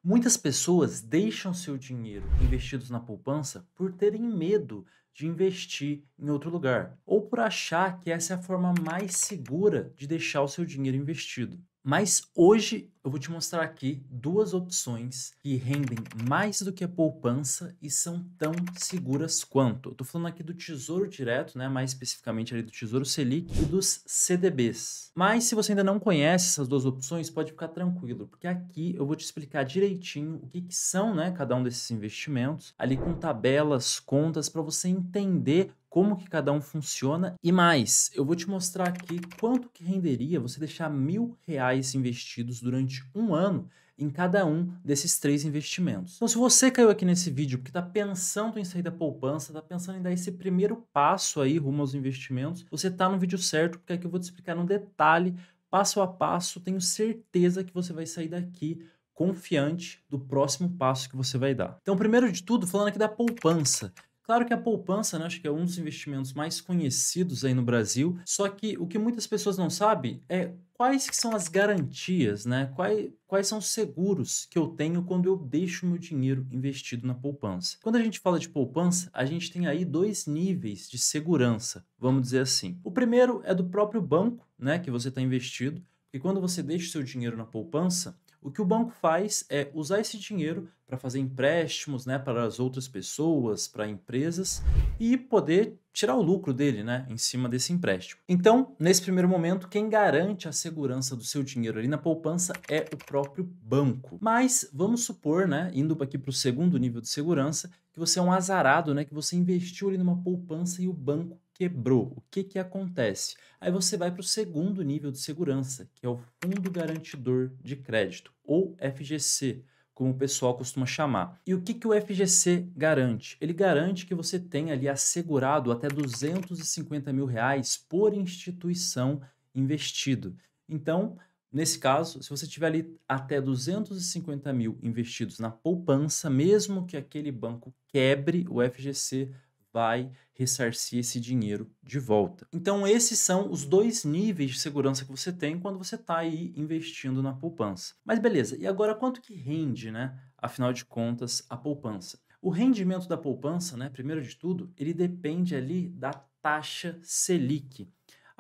Muitas pessoas deixam seu dinheiro investidos na poupança por terem medo de investir em outro lugar, ou por achar que essa é a forma mais segura de deixar o seu dinheiro investido. Mas hoje eu vou te mostrar aqui duas opções que rendem mais do que a poupança e são tão seguras quanto. Eu tô falando aqui do Tesouro Direto, né, mais especificamente ali do Tesouro Selic e dos CDBs. Mas se você ainda não conhece essas duas opções, pode ficar tranquilo, porque aqui eu vou te explicar direitinho o que são, né, cada um desses investimentos, ali com tabelas, contas, para você entender como que cada um funciona e mais, eu vou te mostrar aqui quanto que renderia você deixar R$ 1.000 investidos durante um ano em cada um desses três investimentos. Então, se você caiu aqui nesse vídeo porque está pensando em sair da poupança, está pensando em dar esse primeiro passo aí rumo aos investimentos, você está no vídeo certo, porque aqui eu vou te explicar no detalhe, passo a passo, tenho certeza que você vai sair daqui confiante do próximo passo que você vai dar. Então, primeiro de tudo, falando aqui da poupança. Claro que a poupança, né, acho que é um dos investimentos mais conhecidos aí no Brasil, só que o que muitas pessoas não sabem é quais que são as garantias, né? Quais são os seguros que eu tenho quando eu deixo meu dinheiro investido na poupança. Quando a gente fala de poupança, a gente tem aí dois níveis de segurança, vamos dizer assim. O primeiro é do próprio banco, né, que você está investido, porque quando você deixa o seu dinheiro na poupança, o que o banco faz é usar esse dinheiro para fazer empréstimos, né, para as outras pessoas, para empresas e poder tirar o lucro dele, né, em cima desse empréstimo. Então, nesse primeiro momento, quem garante a segurança do seu dinheiro ali na poupança é o próprio banco. Mas vamos supor, né, indo aqui para o segundo nível de segurança, que você é um azarado, né, que você investiu ali numa poupança e o banco quebrou. O que que acontece? Aí você vai para o segundo nível de segurança, que é o Fundo Garantidor de Crédito, ou FGC, como o pessoal costuma chamar. E o que que o FGC garante? Ele garante que você tenha ali assegurado até R$ 250.000 por instituição investido. Então, nesse caso, se você tiver ali até 250 mil investidos na poupança, mesmo que aquele banco quebre, o FGC vai ressarcir esse dinheiro de volta. Então, esses são os dois níveis de segurança que você tem quando você está aí investindo na poupança. Mas beleza, e agora quanto que rende, né? Afinal de contas, a poupança. O rendimento da poupança, né, primeiro de tudo, ele depende ali da taxa Selic.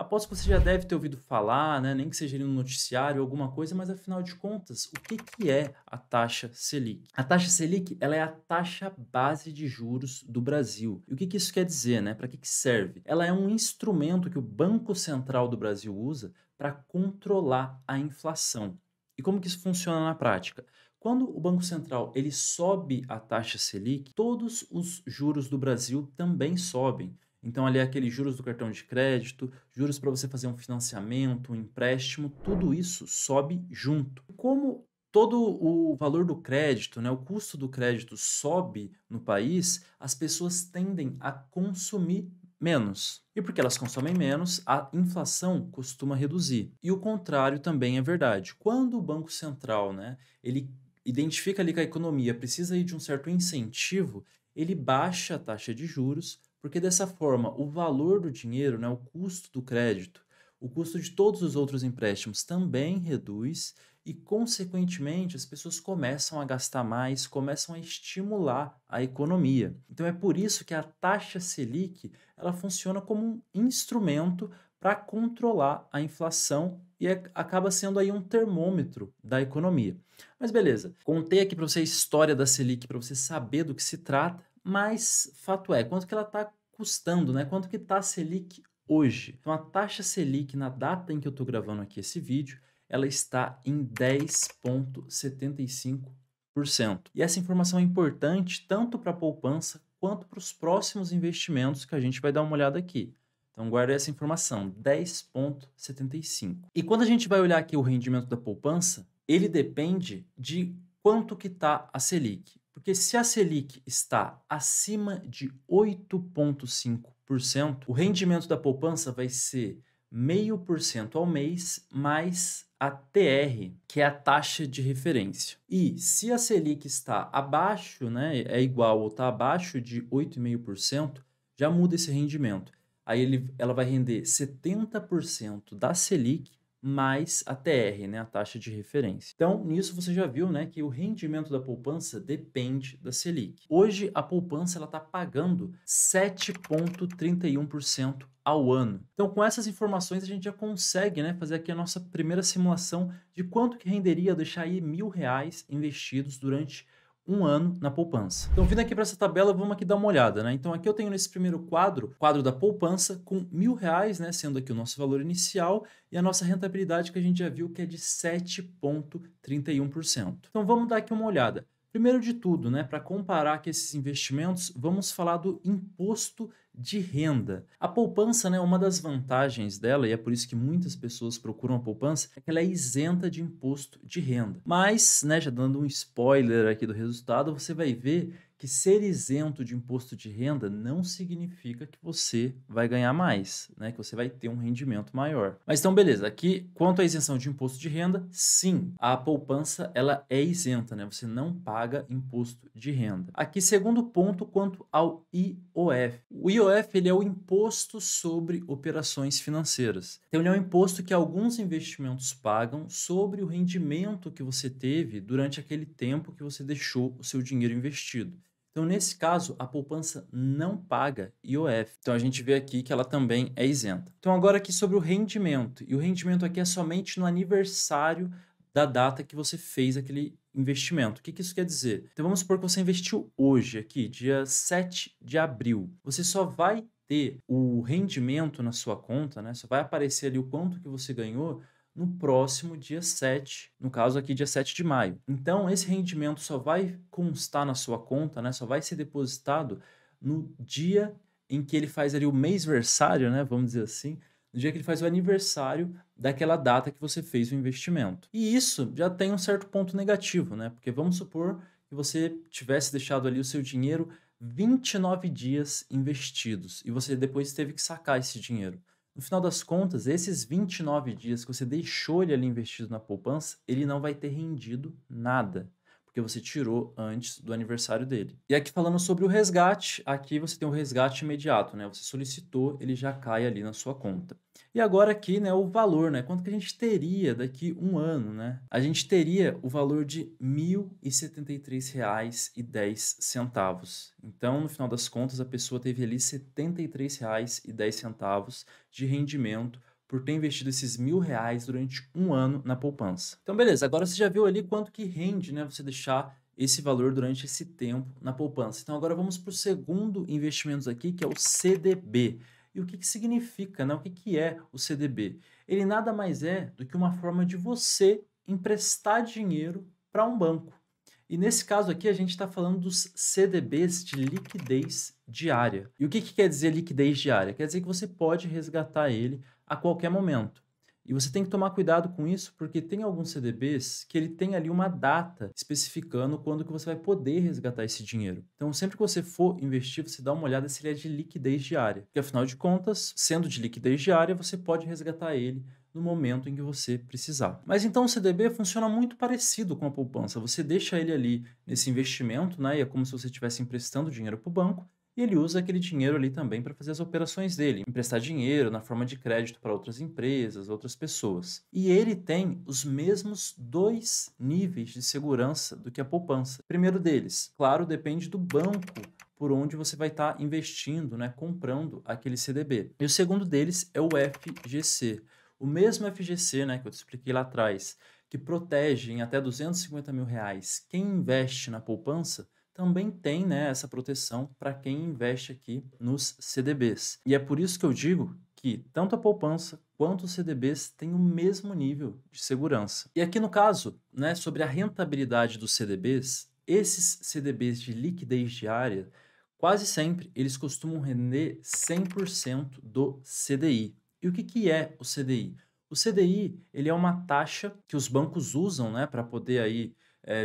Aposto que você já deve ter ouvido falar, né, nem que seja ali no noticiário ou alguma coisa, mas afinal de contas, o que que é a taxa Selic? A taxa Selic, ela é a taxa base de juros do Brasil. E o que que isso quer dizer, né? Para que que serve? Ela é um instrumento que o Banco Central do Brasil usa para controlar a inflação. E como que isso funciona na prática? Quando o Banco Central ele sobe a taxa Selic, todos os juros do Brasil também sobem. Então, ali é aqueles juros do cartão de crédito, juros para você fazer um financiamento, um empréstimo, tudo isso sobe junto. Como todo o valor do crédito, né, o custo do crédito sobe no país, as pessoas tendem a consumir menos. E porque elas consomem menos, a inflação costuma reduzir. E o contrário também é verdade. Quando o Banco Central, né, ele identifica ali que a economia precisa aí de um certo incentivo, ele baixa a taxa de juros porque dessa forma, o valor do dinheiro, né, o custo do crédito, o custo de todos os outros empréstimos também reduz e, consequentemente, as pessoas começam a gastar mais, começam a estimular a economia. Então é por isso que a taxa Selic, ela funciona como um instrumento para controlar a inflação e acaba sendo aí um termômetro da economia. Mas beleza, contei aqui para você a história da Selic para você saber do que se trata, mas fato é, quanto que ela está custando, né? Quanto que está a Selic hoje? Então a taxa Selic na data em que eu estou gravando aqui esse vídeo, ela está em 10,75%. E essa informação é importante tanto para a poupança quanto para os próximos investimentos que a gente vai dar uma olhada aqui. Então guarda essa informação, 10,75. E quando a gente vai olhar aqui o rendimento da poupança, ele depende de quanto que está a Selic. Porque se a Selic está acima de 8,5%, o rendimento da poupança vai ser 0,5% ao mês mais a TR, que é a taxa de referência. E se a Selic está abaixo, né, é igual ou está abaixo de 8,5%, já muda esse rendimento. Aí ela vai render 70% da Selic mais a TR, né, a taxa de referência. Então, nisso você já viu, né, que o rendimento da poupança depende da Selic. Hoje, a poupança ela está pagando 7,31% ao ano. Então, com essas informações, a gente já consegue, né, fazer aqui a nossa primeira simulação de quanto que renderia deixar aí R$ 1.000 investidos durante um ano na poupança. Então, vindo aqui para essa tabela, vamos aqui dar uma olhada, né? Então, aqui eu tenho nesse primeiro quadro da poupança, com R$ 1.000, né? Sendo aqui o nosso valor inicial e a nossa rentabilidade que a gente já viu que é de 7,31%. Então, vamos dar aqui uma olhada. Primeiro de tudo, né, para comparar aqui esses investimentos, vamos falar do imposto de renda. A poupança, né, uma das vantagens dela, e é por isso que muitas pessoas procuram a poupança, é que ela é isenta de imposto de renda. Mas, né, já dando um spoiler aqui do resultado, você vai ver que ser isento de imposto de renda não significa que você vai ganhar mais, né? Que você vai ter um rendimento maior. Mas então, beleza. Aqui, quanto à isenção de imposto de renda, sim, a poupança ela é isenta, né? Você não paga imposto de renda. Aqui, segundo ponto, quanto ao IOF. O IOF ele é o Imposto sobre Operações Financeiras. Então, ele é um imposto que alguns investimentos pagam sobre o rendimento que você teve durante aquele tempo que você deixou o seu dinheiro investido. Então, nesse caso, a poupança não paga IOF. Então, a gente vê aqui que ela também é isenta. Então, agora aqui sobre o rendimento. E o rendimento aqui é somente no aniversário da data que você fez aquele investimento. O que isso quer dizer? Então, vamos supor que você investiu hoje, aqui, dia 7 de abril. Você só vai ter o rendimento na sua conta, né? Só vai aparecer ali o quanto que você ganhou no próximo dia 7, no caso aqui dia 7 de maio. Então, esse rendimento só vai constar na sua conta, né? Só vai ser depositado no dia em que ele faz ali o mêsversário, né? Vamos dizer assim, no dia que ele faz o aniversário daquela data que você fez o investimento. E isso já tem um certo ponto negativo, né? Porque vamos supor que você tivesse deixado ali o seu dinheiro 29 dias investidos e você depois teve que sacar esse dinheiro. No final das contas, esses 29 dias que você deixou ele ali investido na poupança, ele não vai ter rendido nada, porque você tirou antes do aniversário dele. E aqui falando sobre o resgate, aqui você tem o resgate imediato, né? Você solicitou, ele já cai ali na sua conta. E agora aqui, né, o valor, né? Quanto que a gente teria daqui um ano, né? A gente teria o valor de R$ 1.073,10. Então, no final das contas, a pessoa teve ali R$ 73,10 de rendimento por ter investido esses R$ 1.000 durante um ano na poupança. Então, beleza. Agora você já viu ali quanto que rende, né? Você deixar esse valor durante esse tempo na poupança. Então, agora vamos para o segundo investimento aqui, que é o CDB. E o que significa, né? O que é o CDB? Ele nada mais é do que uma forma de você emprestar dinheiro para um banco. E nesse caso aqui, a gente está falando dos CDBs de liquidez diária. E o que quer dizer liquidez diária? Quer dizer que você pode resgatar ele a qualquer momento. E você tem que tomar cuidado com isso, porque tem alguns CDBs que ele tem ali uma data especificando quando que você vai poder resgatar esse dinheiro. Então, sempre que você for investir, você dá uma olhada se ele é de liquidez diária. Porque, afinal de contas, sendo de liquidez diária, você pode resgatar ele no momento em que você precisar. Mas então o CDB funciona muito parecido com a poupança. Você deixa ele ali nesse investimento, né? E é como se você estivesse emprestando dinheiro para o banco. E ele usa aquele dinheiro ali também para fazer as operações dele, emprestar dinheiro na forma de crédito para outras empresas, outras pessoas. E ele tem os mesmos dois níveis de segurança do que a poupança. O primeiro deles, claro, depende do banco por onde você vai estar investindo, né, comprando aquele CDB. E o segundo deles é o FGC. O mesmo FGC, né, que eu te expliquei lá atrás, que protege em até R$ 250.000 quem investe na poupança, também tem, né, essa proteção para quem investe aqui nos CDBs. E é por isso que eu digo que tanto a poupança quanto os CDBs têm o mesmo nível de segurança. E aqui no caso, né, sobre a rentabilidade dos CDBs, esses CDBs de liquidez diária, quase sempre eles costumam render 100% do CDI. E o que é o CDI? O CDI ele é uma taxa que os bancos usam, né, para poder aí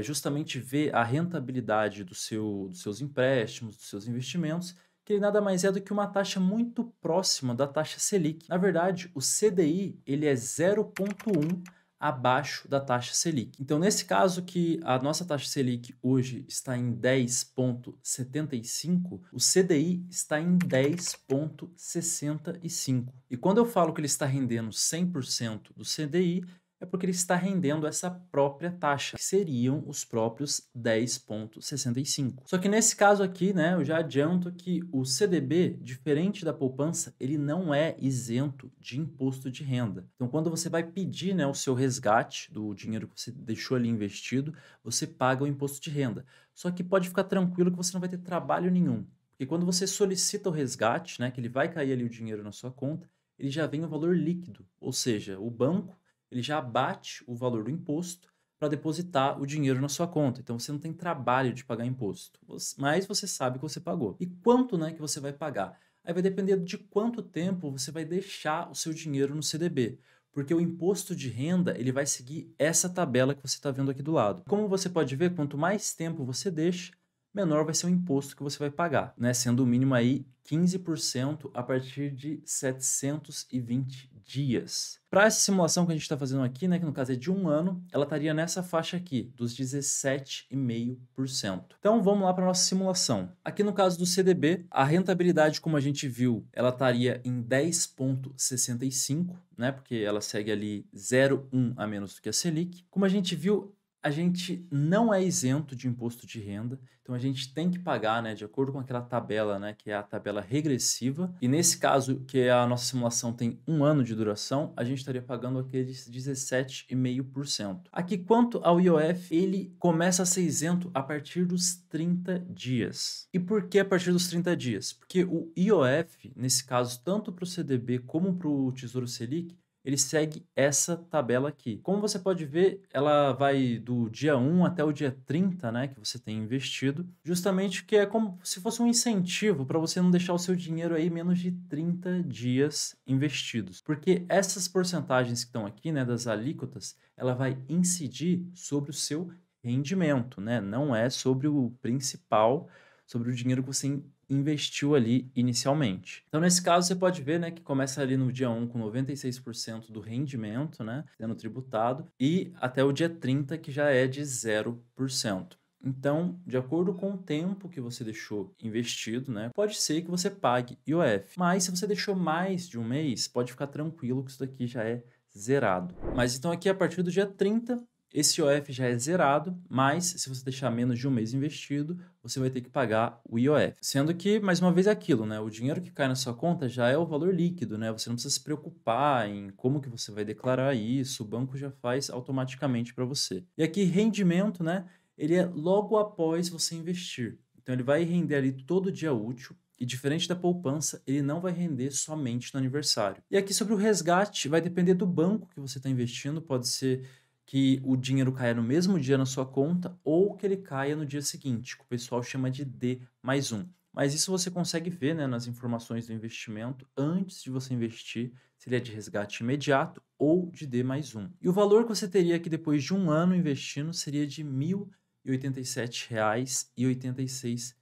justamente ver a rentabilidade dos seus empréstimos, dos seus investimentos, que ele nada mais é do que uma taxa muito próxima da taxa Selic. Na verdade, o CDI ele é 0,1 abaixo da taxa Selic. Então, nesse caso que a nossa taxa Selic hoje está em 10,75, o CDI está em 10,65. E quando eu falo que ele está rendendo 100% do CDI, é porque ele está rendendo essa própria taxa, que seriam os próprios 10,65. Só que nesse caso aqui, né, eu já adianto que o CDB, diferente da poupança, ele não é isento de imposto de renda. Então, quando você vai pedir, né, o seu resgate do dinheiro que você deixou ali investido, você paga o imposto de renda. Só que pode ficar tranquilo que você não vai ter trabalho nenhum. Porque quando você solicita o resgate, né, que ele vai cair ali o dinheiro na sua conta, ele já vem o valor líquido, ou seja, o banco ele já abate o valor do imposto para depositar o dinheiro na sua conta. Então você não tem trabalho de pagar imposto, mas você sabe que você pagou. E quanto, né, que você vai pagar? Aí vai depender de quanto tempo você vai deixar o seu dinheiro no CDB. Porque o imposto de renda ele vai seguir essa tabela que você está vendo aqui do lado. Como você pode ver, quanto mais tempo você deixa, menor vai ser o imposto que você vai pagar, né? Sendo o mínimo aí 15% a partir de 720 dias. Para essa simulação que a gente está fazendo aqui, né, que no caso é de 1 ano, ela estaria nessa faixa aqui, dos 17,5%. Então vamos lá para a nossa simulação. Aqui no caso do CDB, a rentabilidade, como a gente viu, ela estaria em 10,65, né, porque ela segue ali 0,1 a menos do que a Selic. Como a gente viu, a gente não é isento de imposto de renda, então a gente tem que pagar, né, de acordo com aquela tabela, né, que é a tabela regressiva. E nesse caso, que a nossa simulação tem 1 ano de duração, a gente estaria pagando aqueles 17,5%. Aqui, quanto ao IOF, ele começa a ser isento a partir dos 30 dias. E por que a partir dos 30 dias? Porque o IOF, nesse caso, tanto para o CDB como para o Tesouro Selic, ele segue essa tabela aqui. Como você pode ver, ela vai do dia 1 até o dia 30, né, que você tem investido, justamente que é como se fosse um incentivo para você não deixar o seu dinheiro aí menos de 30 dias investidos. Porque essas porcentagens que estão aqui, né, das alíquotas, ela vai incidir sobre o seu rendimento, né? Não é sobre o principal, sobre o dinheiro que você investiu ali inicialmente. Então, nesse caso, você pode ver, né, que começa ali no dia 1 com 96% do rendimento, né, sendo tributado, e até o dia 30, que já é de 0%. Então, de acordo com o tempo que você deixou investido, né, pode ser que você pague IOF. Mas se você deixou mais de um mês, pode ficar tranquilo que isso daqui já é zerado. Mas então aqui a partir do dia 30, esse IOF já é zerado, mas se você deixar menos de um mês investido, você vai ter que pagar o IOF. Sendo que, mais uma vez, é aquilo, né? O dinheiro que cai na sua conta já é o valor líquido, né? Você não precisa se preocupar em como que você vai declarar isso, o banco já faz automaticamente para você. E aqui, rendimento, né? Ele é logo após você investir. Então, ele vai render ali todo dia útil. E diferente da poupança, ele não vai render somente no aniversário. E aqui sobre o resgate, vai depender do banco que você está investindo, pode ser que o dinheiro caia no mesmo dia na sua conta ou que ele caia no dia seguinte, que o pessoal chama de D+1. Mas isso você consegue ver, né, nas informações do investimento antes de você investir, se ele é de resgate imediato ou de D+1. E o valor que você teria aqui depois de 1 ano investindo seria de R$ 1.087,86.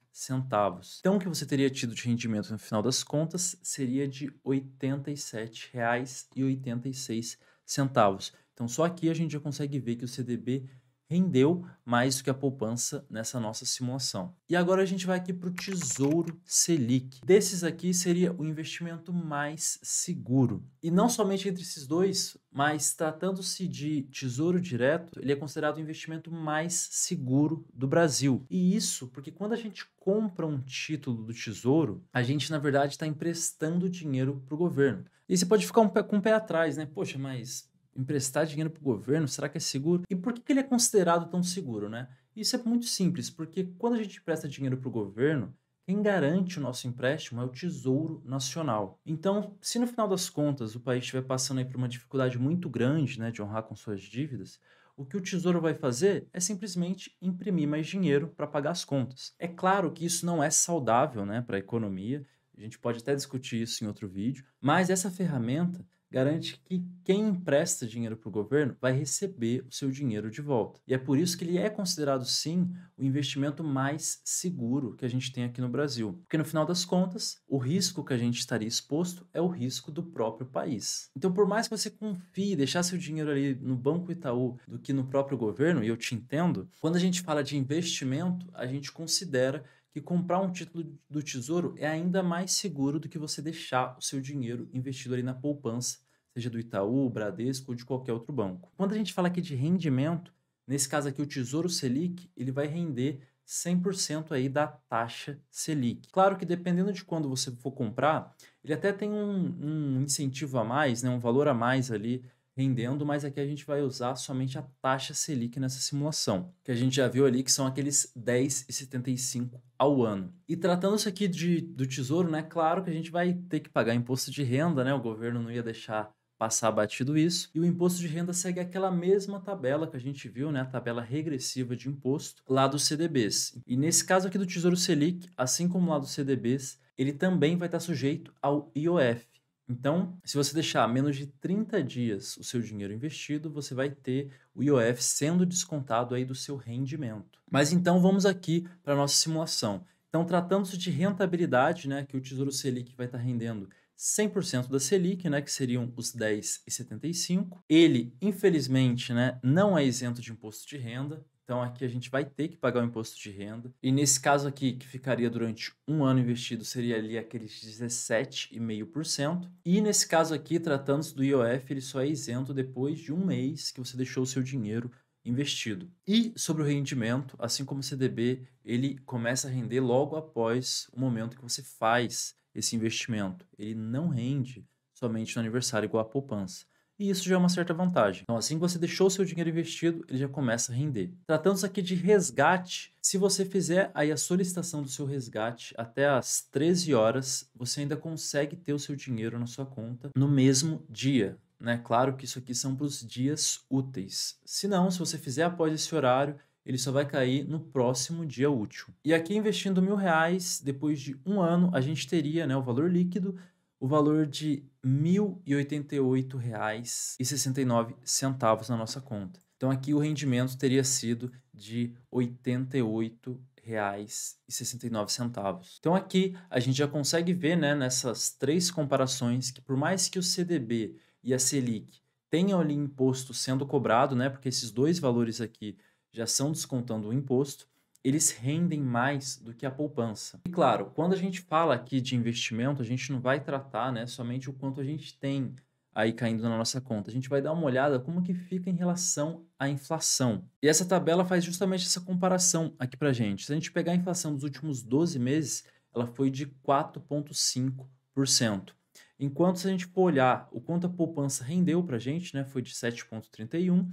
Então, o que você teria tido de rendimento no final das contas seria de R$ 87,86. Então, só aqui a gente já consegue ver que o CDB rendeu mais do que a poupança nessa nossa simulação. E agora a gente vai aqui para o Tesouro Selic. Desses aqui seria o investimento mais seguro. E não somente entre esses dois, mas tratando-se de Tesouro Direto, ele é considerado o investimento mais seguro do Brasil. E isso porque quando a gente compra um título do Tesouro, a gente na verdade está emprestando dinheiro para o governo. E você pode ficar com o pé atrás, né? Poxa, mas emprestar dinheiro para o governo, será que é seguro? E por que ele é considerado tão seguro, né? Isso é muito simples, porque quando a gente empresta dinheiro para o governo, quem garante o nosso empréstimo é o Tesouro Nacional. Então, se no final das contas o país estiver passando aí por uma dificuldade muito grande, né, de honrar com suas dívidas, o que o Tesouro vai fazer é simplesmente imprimir mais dinheiro para pagar as contas. É claro que isso não é saudável, né, para a economia, a gente pode até discutir isso em outro vídeo, mas essa ferramenta garante que quem empresta dinheiro para o governo vai receber o seu dinheiro de volta. E é por isso que ele é considerado, sim, o investimento mais seguro que a gente tem aqui no Brasil. Porque no final das contas, o risco que a gente estaria exposto é o risco do próprio país. Então, por mais que você confie, deixar seu dinheiro ali no Banco Itaú do que no próprio governo, e eu te entendo, quando a gente fala de investimento, a gente considera que comprar um título do Tesouro é ainda mais seguro do que você deixar o seu dinheiro investido ali na poupança, seja do Itaú, Bradesco ou de qualquer outro banco. Quando a gente fala aqui de rendimento, nesse caso aqui o Tesouro Selic, ele vai render 100% aí da taxa Selic. Claro que dependendo de quando você for comprar, ele até tem um incentivo a mais, né, um valor a mais ali rendendo, mas aqui a gente vai usar somente a taxa Selic nessa simulação, que a gente já viu ali que são aqueles 10,75 ao ano. E tratando-se aqui do Tesouro, né, claro que a gente vai ter que pagar imposto de renda, né, o governo não ia deixar passar batido isso, e o imposto de renda segue aquela mesma tabela que a gente viu, né, a tabela regressiva de imposto lá dos CDBs. E nesse caso aqui do Tesouro Selic, assim como lá dos CDBs, ele também vai estar sujeito ao IOF. Então, se você deixar menos de 30 dias o seu dinheiro investido, você vai ter o IOF sendo descontado aí do seu rendimento. Mas então vamos aqui para a nossa simulação. Então, tratando-se de rentabilidade, né, que o Tesouro Selic vai estar rendendo 100% da Selic, né, que seriam os 10,75. Ele, infelizmente, né, não é isento de imposto de renda. Então, aqui a gente vai ter que pagar o imposto de renda. E nesse caso aqui, que ficaria durante um ano investido, seria ali aqueles 17,5%. E nesse caso aqui, tratando-se do IOF, ele só é isento depois de um mês que você deixou o seu dinheiro investido. E sobre o rendimento, assim como o CDB, ele começa a render logo após o momento que você faz esse investimento. Ele não rende somente no aniversário igual a poupança. E isso já é uma certa vantagem. Então, assim que você deixou o seu dinheiro investido, ele já começa a render. Tratando-se aqui de resgate, se você fizer aí a solicitação do seu resgate até às 13 horas, você ainda consegue ter o seu dinheiro na sua conta no mesmo dia, né? Claro que isso aqui são para os dias úteis. Se não, se você fizer após esse horário, ele só vai cair no próximo dia útil. E aqui investindo R$ 1.000, depois de um ano, a gente teria, né, o valor líquido, o valor de R$ 1.088,69 na nossa conta. Então aqui o rendimento teria sido de R$ 88,69. Então aqui a gente já consegue ver, né, nessas três comparações que por mais que o CDB e a Selic tenham ali imposto sendo cobrado, né, porque esses dois valores aqui já são descontando o imposto, eles rendem mais do que a poupança. E claro, quando a gente fala aqui de investimento, a gente não vai tratar, né, somente o quanto a gente tem aí caindo na nossa conta. A gente vai dar uma olhada como que fica em relação à inflação. E essa tabela faz justamente essa comparação aqui pra gente. Se a gente pegar a inflação dos últimos 12 meses, ela foi de 4,5%. Enquanto se a gente for olhar o quanto a poupança rendeu pra gente, né, foi de 7,31%.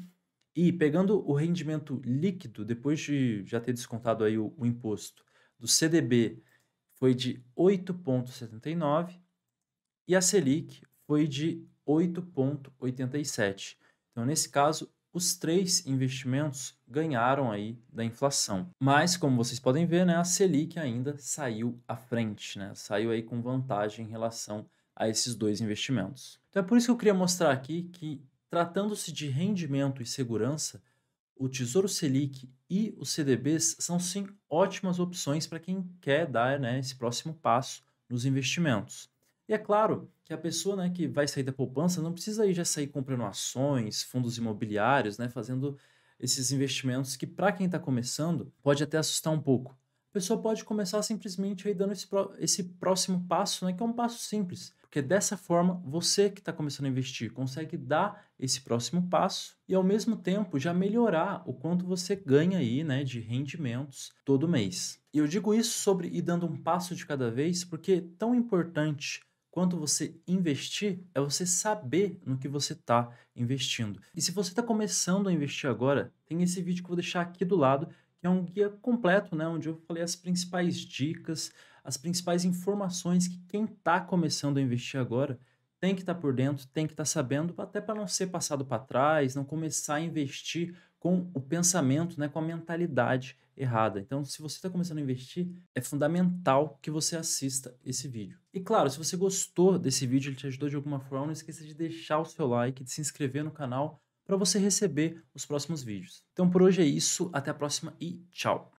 E pegando o rendimento líquido, depois de já ter descontado aí o imposto, do CDB foi de 8,79 e a Selic foi de 8,87. Então, nesse caso, os três investimentos ganharam aí da inflação. Mas, como vocês podem ver, né, a Selic ainda saiu à frente, né? Saiu aí com vantagem em relação a esses dois investimentos. Então, é por isso que eu queria mostrar aqui que, tratando-se de rendimento e segurança, o Tesouro Selic e os CDBs são sim ótimas opções para quem quer dar, né, esse próximo passo nos investimentos. E é claro que a pessoa, né, que vai sair da poupança não precisa aí já sair comprando ações, fundos imobiliários, né, fazendo esses investimentos que para quem está começando pode até assustar um pouco. A pessoa pode começar simplesmente aí dando esse próximo passo, né, que é um passo simples. Porque dessa forma, você que está começando a investir consegue dar esse próximo passo e, ao mesmo tempo, já melhorar o quanto você ganha aí, né, de rendimentos todo mês. E eu digo isso sobre ir dando um passo de cada vez, porque tão importante quanto você investir é você saber no que você está investindo. E se você está começando a investir agora, tem esse vídeo que eu vou deixar aqui do lado, que é um guia completo, né, onde eu falei as principais dicas, as principais informações que quem está começando a investir agora tem que estar por dentro, tem que estar sabendo, até para não ser passado para trás, não começar a investir com o pensamento, né, com a mentalidade errada. Então, se você está começando a investir, é fundamental que você assista esse vídeo. E claro, se você gostou desse vídeo, ele te ajudou de alguma forma, não esqueça de deixar o seu like, de se inscrever no canal para você receber os próximos vídeos. Então por hoje é isso, até a próxima e tchau!